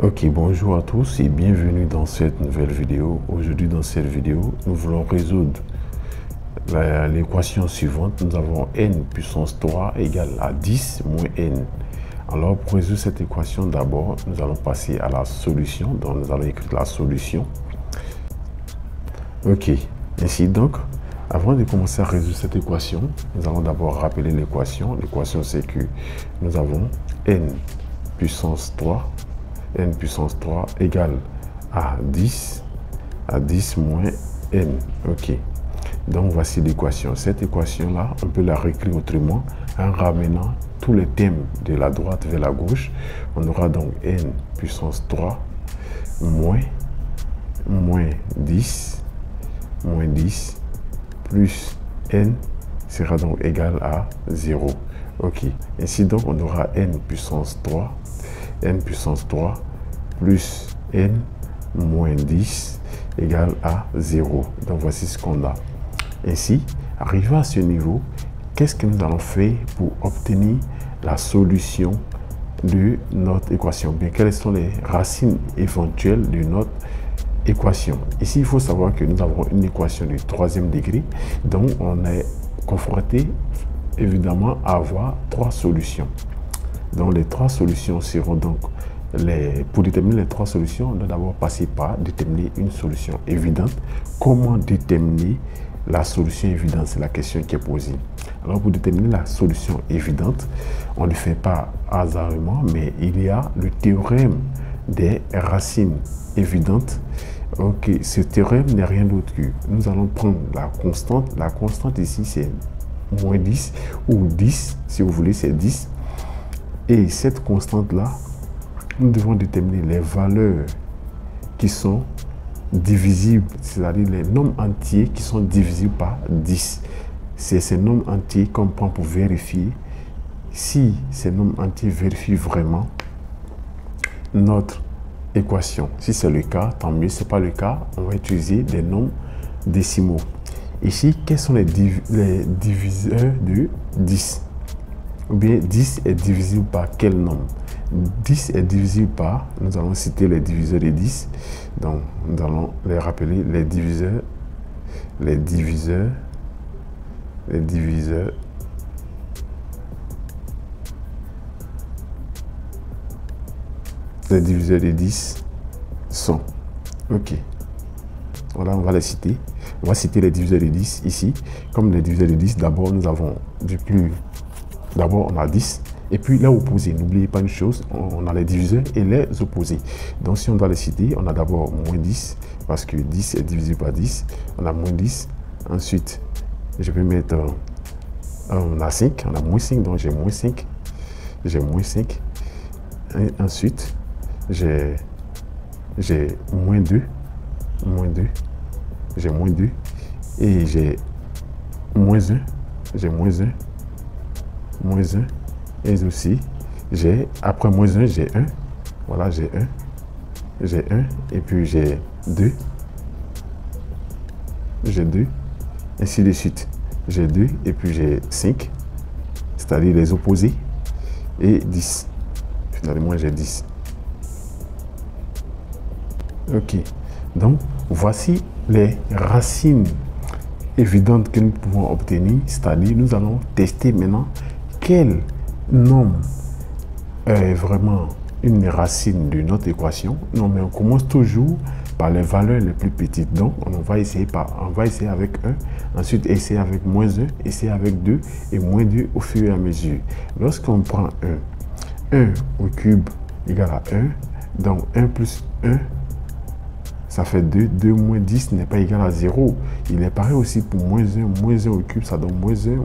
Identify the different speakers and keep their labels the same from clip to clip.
Speaker 1: Ok, bonjour à tous et bienvenue dans cette nouvelle vidéo. Aujourd'hui dans cette vidéo, nous voulons résoudre l'équation suivante. Nous avons n puissance 3 égale à 10 moins n. Alors pour résoudre cette équation, d'abord, nous allons passer à la solution. Donc nous allons écrire la solution. Ok, ainsi donc, avant de commencer à résoudre cette équation, nous allons d'abord rappeler l'équation. L'équation c'est que nous avons n puissance 3 égale à 10 moins n. Ok, donc voici l'équation. Cette équation là, on peut la réécrire autrement en ramenant tous les termes de la droite vers la gauche. On aura donc n puissance 3 moins 10 plus n sera donc égal à 0. Ok, ainsi donc on aura n puissance 3 plus n moins 10 égale à 0. Donc voici ce qu'on a. Ainsi, arrivé à ce niveau, qu'est-ce que nous allons faire pour obtenir la solution de notre équation? Bien, quelles sont les racines éventuelles de notre équation? Ici, il faut savoir que nous avons une équation du troisième degré, donc on est confronté évidemment à avoir trois solutions. Donc les trois solutions seront donc pour déterminer les trois solutions, on doit d'abord passer par déterminer une solution évidente. Comment déterminer la solution évidente? C'est la question qui est posée. Alors pour déterminer la solution évidente, on ne le fait pas hasardément, mais il y a le théorème des racines évidentes. Ok, ce théorème n'est rien d'autre que nous allons prendre la constante. La constante ici c'est moins 10 ou 10 si vous voulez, c'est 10. Et cette constante là, nous devons déterminer les valeurs qui sont divisibles, c'est-à-dire les nombres entiers qui sont divisibles par 10. C'est ces nombres entiers qu'on prend pour vérifier si ces nombres entiers vérifient vraiment notre équation. Si c'est le cas, tant mieux. Si ce n'est pas le cas, on va utiliser des nombres décimaux. Ici, quels sont les diviseurs de 10? Ou bien 10 est divisible par quel nombre? 10 est divisible par, nous allons citer les diviseurs de 10, donc nous allons les rappeler, les diviseurs de 10 sont, ok, voilà, on va les citer. On va citer les diviseurs de 10 ici. Comme les diviseurs de 10, d'abord nous avons d'abord on a 10. Et puis les opposés, n'oubliez pas une chose, on a les diviseurs et les opposés. Donc si on doit les citer, on a d'abord moins 10, parce que 10 est divisé par 10. On a moins 10. Ensuite, je vais mettre, on a 5, on a moins 5, donc j'ai moins 5. J'ai moins 5. Et ensuite, j'ai moins 2. J'ai moins 2. Et j'ai moins 1. J'ai moins 1. Moins 1. Et aussi, après moins 1, j'ai 1. Voilà, j'ai 1. J'ai 1. Et puis j'ai 2. J'ai 2. Ainsi de suite. J'ai 2. Et puis j'ai 5. C'est-à-dire les opposés. Et 10. Finalement, moi j'ai 10. Ok. Donc, voici les racines évidentes que nous pouvons obtenir. C'est-à-dire, nous allons tester maintenant quel nombre est vraiment une racine de notre équation. Non, mais on commence toujours par les valeurs les plus petites. Donc, on va essayer avec 1, ensuite essayer avec moins 1, essayer avec 2 et moins 2 au fur et à mesure. Lorsqu'on prend 1 au cube égale à 1, donc 1 plus 1, ça fait 2. 2 moins 10 n'est pas égal à 0. Il est pareil aussi pour moins 1. Moins 1 au cube, ça donne moins 1,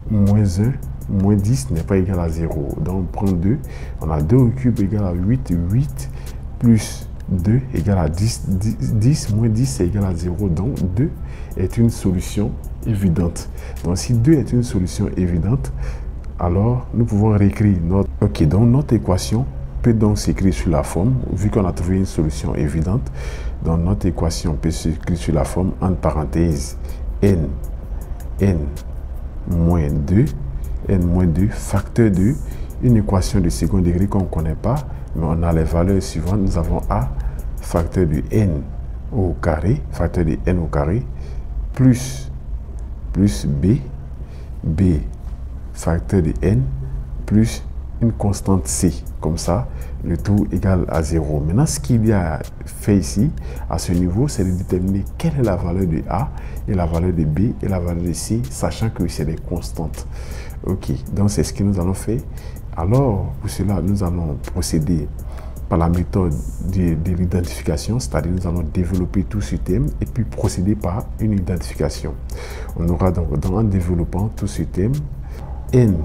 Speaker 1: moins 1. Moins 10 n'est pas égal à 0. Donc on prend 2. On a 2 au cube égale à 8. 8 plus 2 égale à 10. 10 moins 10 c'est égal à 0. Donc 2 est une solution évidente. Donc si 2 est une solution évidente, alors nous pouvons réécrire notre... Ok, donc notre équation peut donc s'écrire sur la forme, vu qu'on a trouvé une solution évidente. Donc notre équation peut s'écrire sur la forme, entre parenthèses, n moins 2, facteur 2 une équation de second degré qu'on ne connaît pas, mais on a les valeurs suivantes. Nous avons a facteur de n au carré, facteur de n au carré, plus b facteur de n, plus une constante c, comme ça, le tout égal à 0. Maintenant, ce qu'il y a fait ici, à ce niveau, c'est de déterminer quelle est la valeur de a et la valeur de b et la valeur de c, sachant que c'est des constantes. Ok, donc c'est ce que nous allons faire. Alors, pour cela, nous allons procéder par la méthode de l'identification, c'est-à-dire nous allons développer tout ce thème et puis procéder par une identification. On aura donc, en développant tout ce thème, n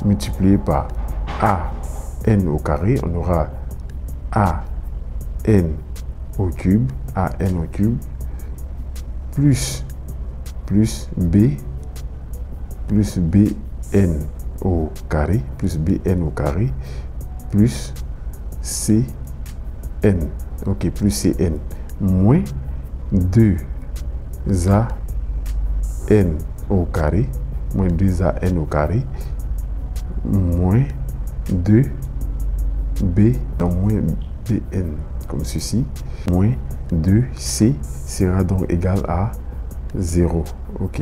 Speaker 1: multiplié par a n au carré, on aura a n au cube, plus b n au carré, plus cn, ok, plus cn, moins 2a n au carré, moins 2an au carré, moins 2b, donc moins bn, comme ceci, moins 2c sera donc égal à 0. Ok.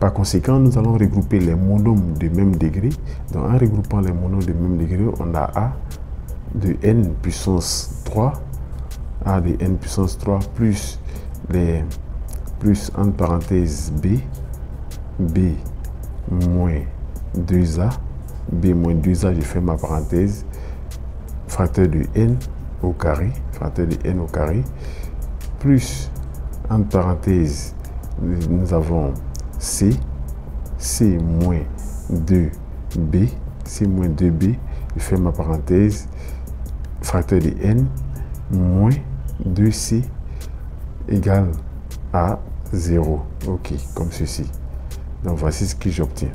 Speaker 1: Par conséquent, nous allons regrouper les monômes de même degré. Donc, en regroupant les monômes de même degré, on a a de n puissance 3, a de n puissance 3 plus entre parenthèses b moins 2a, je fais ma parenthèse, facteur de n au carré, plus entre parenthèses, nous avons c moins 2b, je fais ma parenthèse, facteur de n, moins 2c égale à 0. Ok, comme ceci. Donc voici ce que j'obtiens.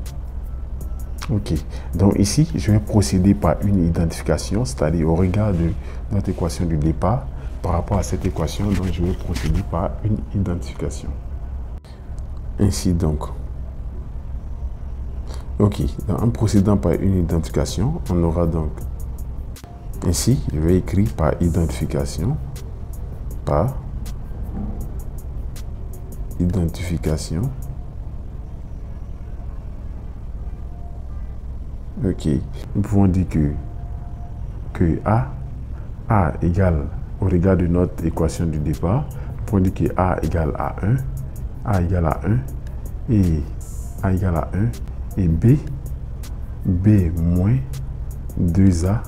Speaker 1: Ok, donc ici, je vais procéder par une identification, c'est-à-dire au regard de notre équation du départ, par rapport à cette équation, donc je vais procéder par une identification. Ainsi donc. Ok, donc en procédant par une identification, on aura donc, ainsi, je vais écrire par identification, ok, nous pouvons dire que A égale, au regard de notre équation du départ, nous pouvons dire que A égale à 1, et A égale à 1, et B moins 2A,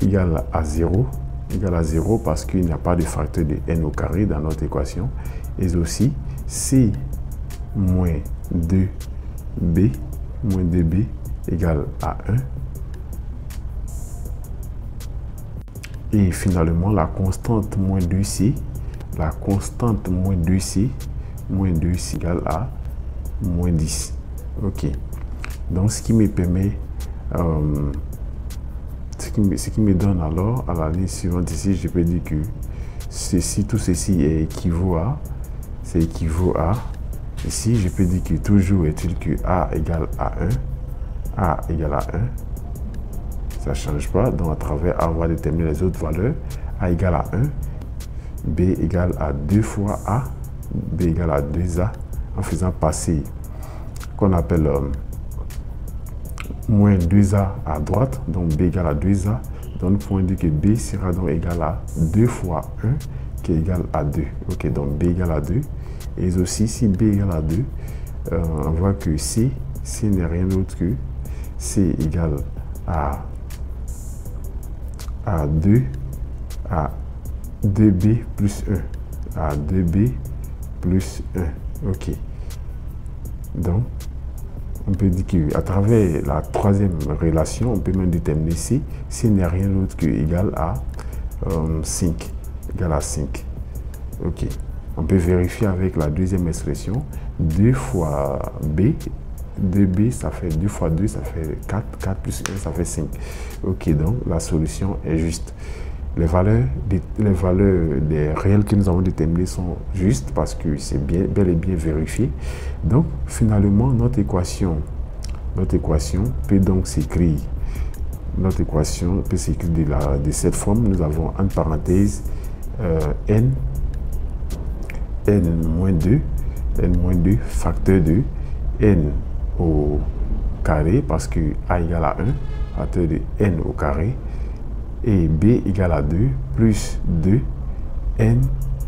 Speaker 1: égale à 0, parce qu'il n'y a pas de facteur de n au carré dans notre équation, et aussi C moins 2b égale à 1. Et finalement, la constante moins 2c, égale à moins 10. Ok. Donc, ce qui me permet, ce qui me donne alors, à la ligne suivante ici, je peux dire que tout ceci est équivaut à, ici, je peux dire que toujours est-il que A égale à 1. Ça ne change pas. Donc, à travers A, on va déterminer les autres valeurs. A égale à 1. B égale à 2 fois A. B égale à 2A. En faisant passer, qu'on appelle moins 2A à droite. Donc, B égale à 2A. Donc, nous pouvons dire que B sera donc égal à 2 fois 1, qui est égal à 2. Ok, donc B égale à 2. Et aussi, si B égale à 2, on voit que C n'est rien d'autre que C égale à 2B plus 1. 2B plus 1. Ok. Donc, on peut dire qu'à travers la troisième relation, on peut même déterminer C. C n'est rien d'autre que égal à 5. Ok. On peut vérifier avec la deuxième expression. 2 fois B. 2B, ça fait 2 fois 2, ça fait 4. 4 plus 1, ça fait 5. Ok, donc la solution est juste. les valeurs des réels que nous avons déterminés sont justes parce que c'est bel et bien vérifié. Donc, finalement, notre équation peut donc s'écrire. Notre équation peut s'écrire de cette forme. Nous avons en parenthèse n-2 facteur de n au carré parce que a égale à 1, facteur de n au carré, et b égale à 2 plus 2n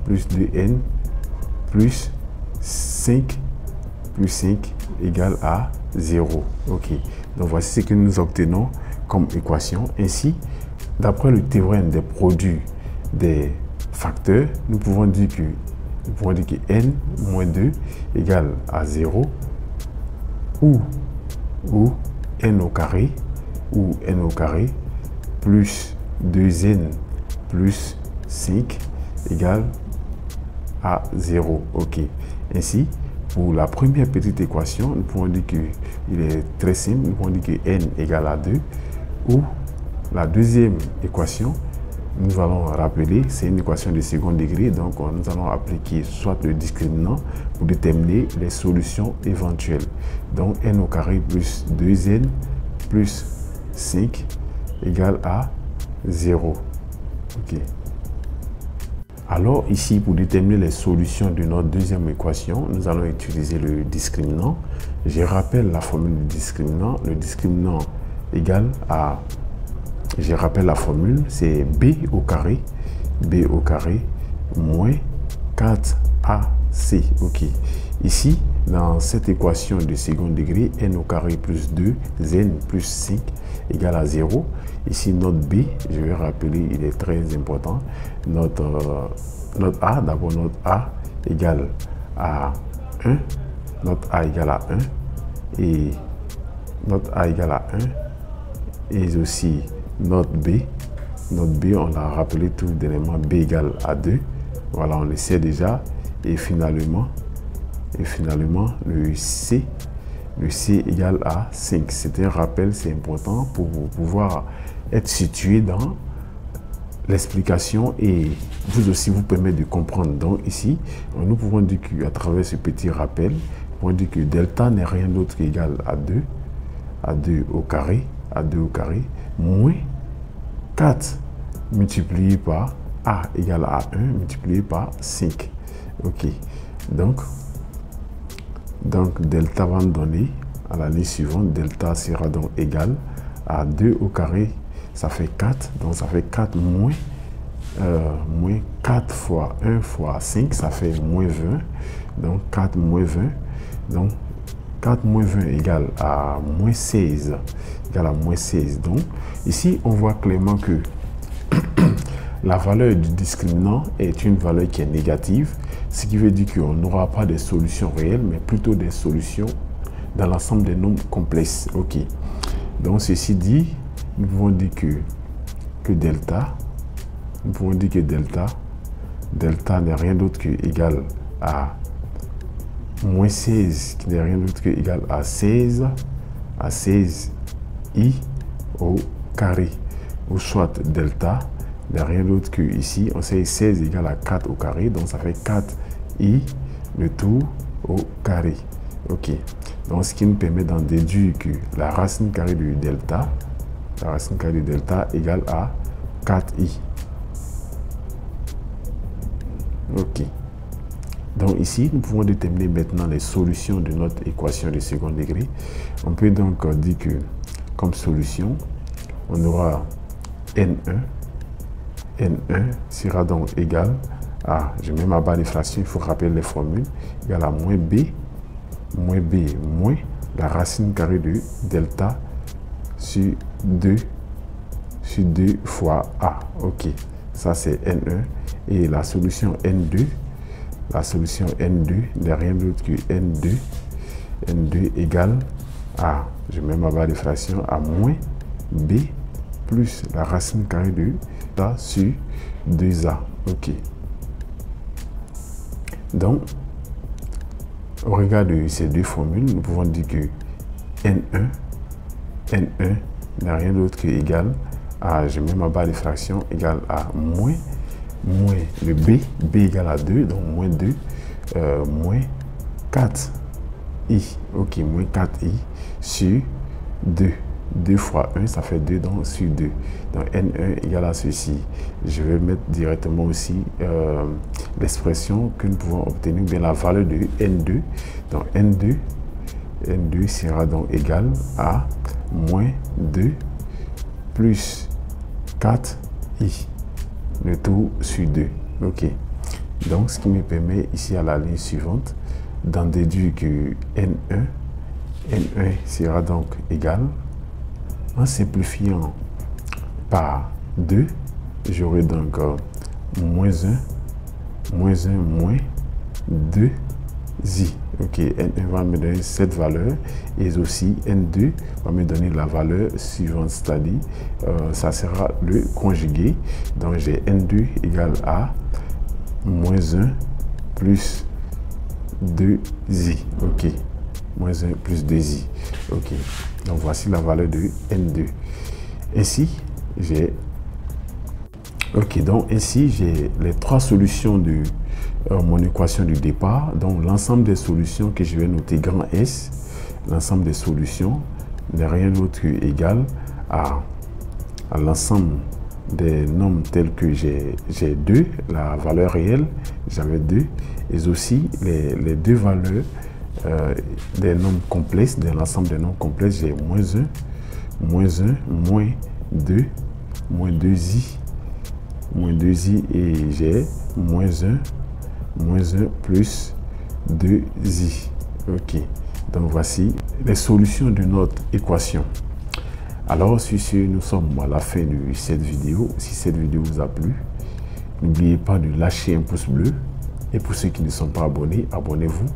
Speaker 1: plus 2n plus 5 égale à 0. Ok, donc voici ce que nous obtenons comme équation. Ainsi, d'après le théorème des produits des facteurs, nous pouvons dire que n moins 2 égale à 0 ou n au carré plus 2n plus 5 égale à 0. Ok. Ainsi, pour la première petite équation, nous pouvons dire qu'il est très simple. Nous pouvons dire que n égale à 2. Ou la deuxième équation, nous allons rappeler, c'est une équation de second degré. Donc, nous allons appliquer soit le discriminant pour déterminer les solutions éventuelles. Donc, n au carré plus 2n plus 5 égale à 0. Ok. Alors ici, pour déterminer les solutions de notre deuxième équation, nous allons utiliser le discriminant. Je rappelle la formule du discriminant. Le discriminant égale à, je rappelle la formule, c'est b au carré moins 4ac. Ok. Ici, dans cette équation de second degré, n au carré plus 2, n plus 5 égale à 0. Ici, notre b, je vais rappeler, il est très important. Notre a, d'abord notre a égale à 1. Notre a égale à 1. Et notre a égale à 1. Et aussi notre b. Notre b, on l'a rappelé tout dernièrement, b égale à 2. Voilà, on le sait déjà. Et finalement, le c égale à 5. C'est un rappel, c'est important pour pouvoir être situé dans l'explication et vous aussi vous permet de comprendre. Donc ici, nous pouvons dire qu'à travers ce petit rappel, nous pouvons dire que delta n'est rien d'autre qu'égal à 2 au carré, moins 4 multiplié par a égale à 1 multiplié par 5. Ok, donc delta va nous donner à la ligne suivante, delta sera donc égal à 2 au carré, ça fait 4, donc ça fait 4 moins 4 fois 1 fois 5, ça fait moins 20, donc 4 moins 20, donc 4 moins 20 égale à moins 16, donc ici on voit clairement que la valeur du discriminant est une valeur qui est négative, ce qui veut dire qu'on n'aura pas de solutions réelles, mais plutôt des solutions dans l'ensemble des nombres complexes. Ok. Donc ceci dit, nous pouvons dire que delta n'est rien d'autre que égal à moins 16, qui n'est rien d'autre que égal à 16 i au carré, ou soit delta n'est rien d'autre que ici, on sait 16 égale à 4 au carré, donc ça fait 4i le tout au carré. Ok, donc ce qui nous permet d'en déduire que la racine carrée de delta, égale à 4i. Ok, donc ici nous pouvons déterminer maintenant les solutions de notre équation de second degré. On peut donc dire que comme solution on aura n1 sera donc égal à, je mets ma barre de fraction, il faut rappeler les formules, égal à moins b moins la racine carrée de delta sur 2 fois a. Ok, ça c'est n1 et la solution n2 n'est rien d'autre que n2 égale à, je mets ma barre de fraction, à moins b plus la racine carrée de a sur 2a. Ok. Donc, au regard de ces deux formules, nous pouvons dire que n1 n'est rien d'autre que égal je mets ma barre de fraction égale à moins le b égale à 2, donc moins 2, moins 4i, ok, moins 4i sur 2. 2 fois 1, ça fait 2, donc sur 2. Donc N1 égale à ceci. Je vais mettre directement aussi l'expression que nous pouvons obtenir, bien la valeur de N2. Donc N2 sera donc égal à moins 2 plus 4i, le tout sur 2. Ok. Donc ce qui me permet ici à la ligne suivante d'en déduire que N1 sera donc égal, en simplifiant par 2, j'aurai donc moins 2i. Ok, N1 va me donner cette valeur et aussi N2 va me donner la valeur suivante, c'est-à-dire ça sera le conjugué. Donc j'ai N2 égale à moins 1 plus 2i. Ok, moins 1 plus 2i. Ok, donc voici la valeur de N2. Ainsi, j'ai les trois solutions de mon équation du départ. Donc l'ensemble des solutions que je vais noter grand S, l'ensemble des solutions n'est rien d'autre qu'égal à l'ensemble des nombres tels que j'ai 2, la valeur réelle, j'avais 2, et aussi les deux valeurs des nombres complexes, de l'ensemble des nombres complexes, j'ai moins 1, moins 2, moins 2i, et j'ai moins 1 plus 2i. Ok, donc voici les solutions de notre équation. Alors sur ce, nous sommes à la fin de cette vidéo. Si cette vidéo vous a plu, n'oubliez pas de lâcher un pouce bleu, et pour ceux qui ne sont pas abonnés, abonnez-vous,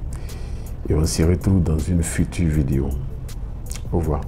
Speaker 1: et on se retrouve dans une future vidéo. Au revoir.